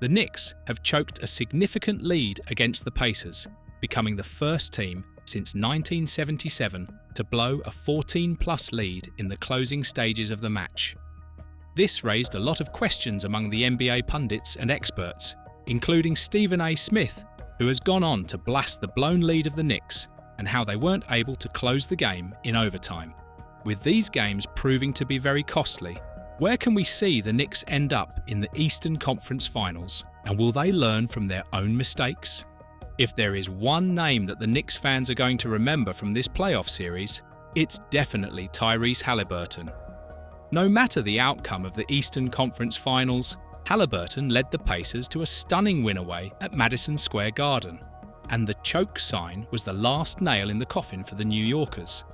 The Knicks have choked a significant lead against the Pacers, becoming the first team since 1977 to blow a 14-plus lead in the closing stages of the match. This raised a lot of questions among the NBA pundits and experts, including Stephen A. Smith, who has gone on to blast the blown lead of the Knicks and how they weren't able to close the game in overtime. With these games proving to be very costly, where can we see the Knicks end up in the Eastern Conference Finals, and will they learn from their own mistakes? If there is one name that the Knicks fans are going to remember from this playoff series, it's definitely Tyrese Haliburton. No matter the outcome of the Eastern Conference Finals, Haliburton led the Pacers to a stunning win away at Madison Square Garden, and the choke sign was the last nail in the coffin for the New Yorkers.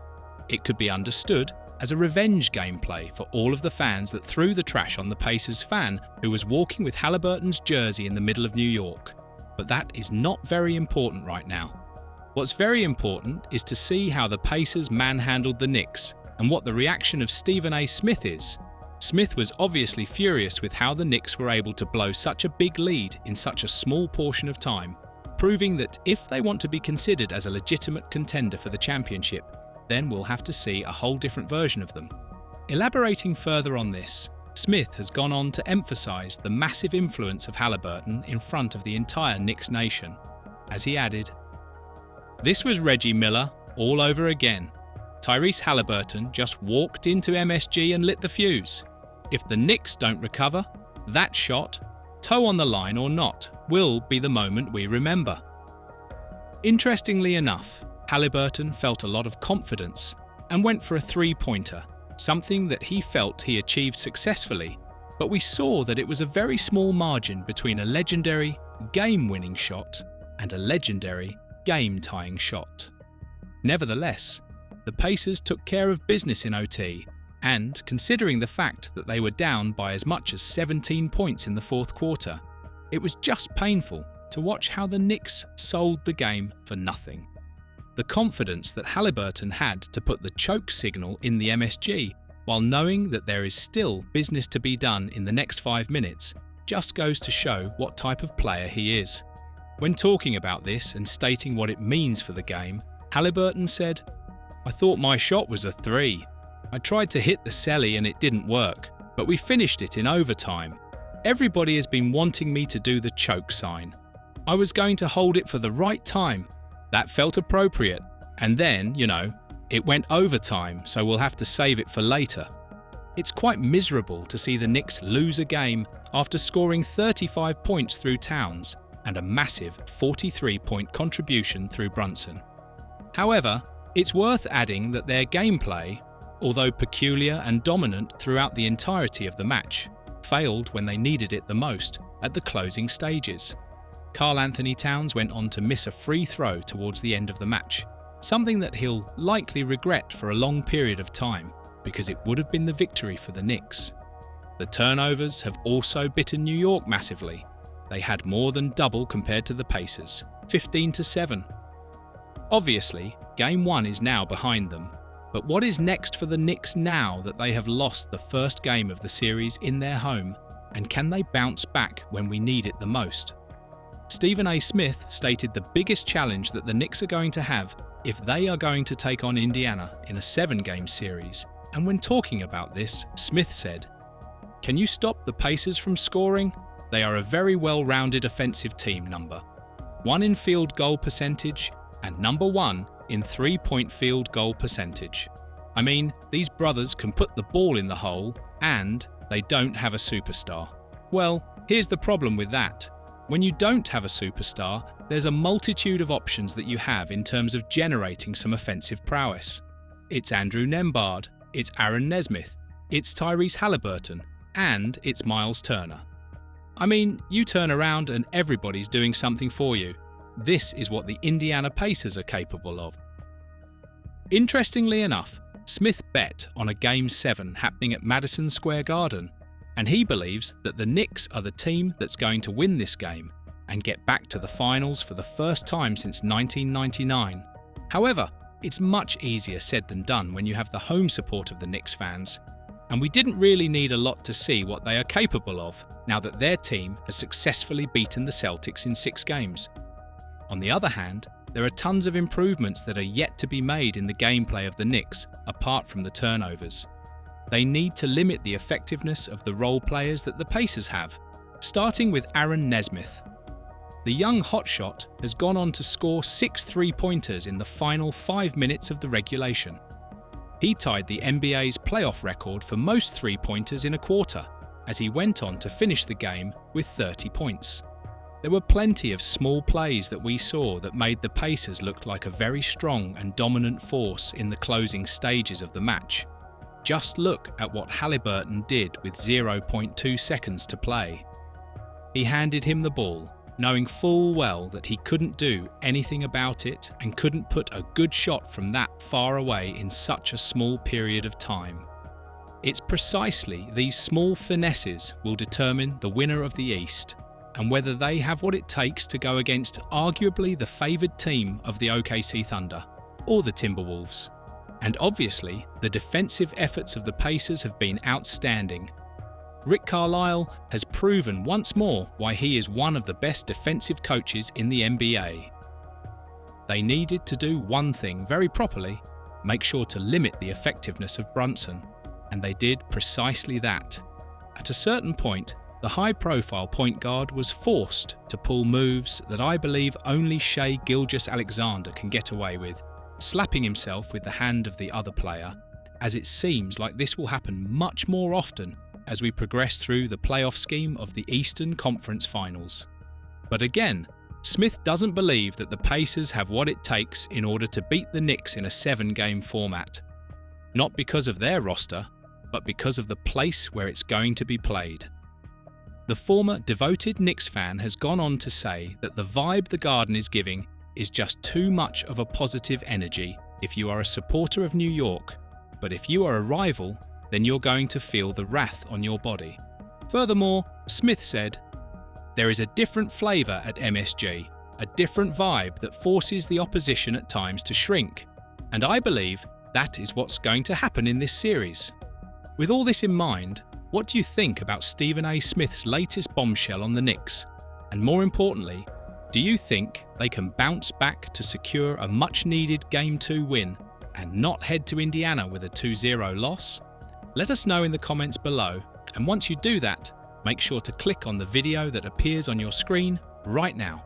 It could be understood as a revenge gameplay for all of the fans that threw the trash on the Pacers fan who was walking with Haliburton's jersey in the middle of New York. But that is not very important right now. What's very important is to see how the Pacers manhandled the Knicks and what the reaction of Stephen A. Smith is. Smith was obviously furious with how the Knicks were able to blow such a big lead in such a small portion of time, proving that if they want to be considered as a legitimate contender for the championship, then we'll have to see a whole different version of them. Elaborating further on this, Smith has gone on to emphasise the massive influence of Haliburton in front of the entire Knicks nation, as he added, "This was Reggie Miller all over again. Tyrese Haliburton just walked into MSG and lit the fuse. If the Knicks don't recover, that shot, toe on the line or not, will be the moment we remember." Interestingly enough, Haliburton felt a lot of confidence and went for a three-pointer, something that he felt he achieved successfully, but we saw that it was a very small margin between a legendary, game-winning shot and a legendary, game-tying shot. Nevertheless, the Pacers took care of business in OT, and considering the fact that they were down by as much as 17 points in the fourth quarter, it was just painful to watch how the Knicks sold the game for nothing. The confidence that Haliburton had to put the choke signal in the MSG while knowing that there is still business to be done in the next 5 minutes just goes to show what type of player he is. When talking about this and stating what it means for the game, Haliburton said, "I thought my shot was a 3. I tried to hit the celly and it didn't work, but we finished it in overtime. Everybody has been wanting me to do the choke sign. I was going to hold it for the right time. That felt appropriate, and then, it went overtime, so we'll have to save it for later." It's quite miserable to see the Knicks lose a game after scoring 35 points through Towns and a massive 43-point contribution through Brunson. However, it's worth adding that their gameplay, although peculiar and dominant throughout the entirety of the match, failed when they needed it the most at the closing stages. Karl Anthony Towns went on to miss a free throw towards the end of the match, something that he'll likely regret for a long period of time because it would have been the victory for the Knicks. The turnovers have also bitten New York massively. They had more than double compared to the Pacers, 15-7. Obviously, Game 1 is now behind them, but what is next for the Knicks now that they have lost the first game of the series in their home, and can they bounce back when we need it the most? Stephen A. Smith stated the biggest challenge that the Knicks are going to have if they are going to take on Indiana in a 7-game series, and when talking about this, Smith said, "Can you stop the Pacers from scoring? They are a very well-rounded offensive team, number 1 in field goal percentage and number 1 in three-point field goal percentage. I mean, these brothers can put the ball in the hole and they don't have a superstar." Well, here's the problem with that. When you don't have a superstar, there's a multitude of options that you have in terms of generating some offensive prowess. It's Andrew Nembhard, it's Aaron Nesmith, it's Tyrese Haliburton, and it's Miles Turner. I mean, you turn around and everybody's doing something for you. This is what the Indiana Pacers are capable of. Interestingly enough, Smith bet on a Game 7 happening at Madison Square Garden, and he believes that the Knicks are the team that's going to win this game and get back to the finals for the first time since 1999. However, it's much easier said than done when you have the home support of the Knicks fans. and we didn't really need a lot to see what they are capable of now that their team has successfully beaten the Celtics in 6 games. On the other hand, there are tons of improvements that are yet to be made in the gameplay of the Knicks, apart from the turnovers. They need to limit the effectiveness of the role players that the Pacers have, starting with Aaron Nesmith. The young hotshot has gone on to score 6 3-pointers in the final 5 minutes of the regulation. He tied the NBA's playoff record for most 3-pointers in a quarter, as he went on to finish the game with 30 points. There were plenty of small plays that we saw that made the Pacers look like a very strong and dominant force in the closing stages of the match. Just look at what Haliburton did with 0.2 seconds to play. He handed him the ball, knowing full well that he couldn't do anything about it and couldn't put a good shot from that far away in such a small period of time. It's precisely these small finesses will determine the winner of the East, and whether they have what it takes to go against arguably the favoured team of the OKC Thunder or the Timberwolves. And obviously, the defensive efforts of the Pacers have been outstanding. Rick Carlisle has proven once more why he is one of the best defensive coaches in the NBA. They needed to do one thing very properly, make sure to limit the effectiveness of Brunson, and they did precisely that. At a certain point, the high-profile point guard was forced to pull moves that I believe only Shai Gilgeous-Alexander can get away with, slapping himself with the hand of the other player, as it seems like this will happen much more often as we progress through the playoff scheme of the Eastern Conference Finals. But again, Smith doesn't believe that the Pacers have what it takes in order to beat the Knicks in a 7-game format. Not because of their roster, but because of the place where it's going to be played. The former devoted Knicks fan has gone on to say that the vibe the Garden is giving is just too much of a positive energy if you are a supporter of New York, but if you are a rival, then you're going to feel the wrath on your body. Furthermore, Smith said, "There is a different flavour at MSG, a different vibe that forces the opposition at times to shrink, and I believe that is what's going to happen in this series." With all this in mind, what do you think about Stephen A. Smith's latest bombshell on the Knicks? And more importantly, do you think they can bounce back to secure a much-needed Game 2 win and not head to Indiana with a 2-0 loss? Let us know in the comments below, and once you do that, make sure to click on the video that appears on your screen right now.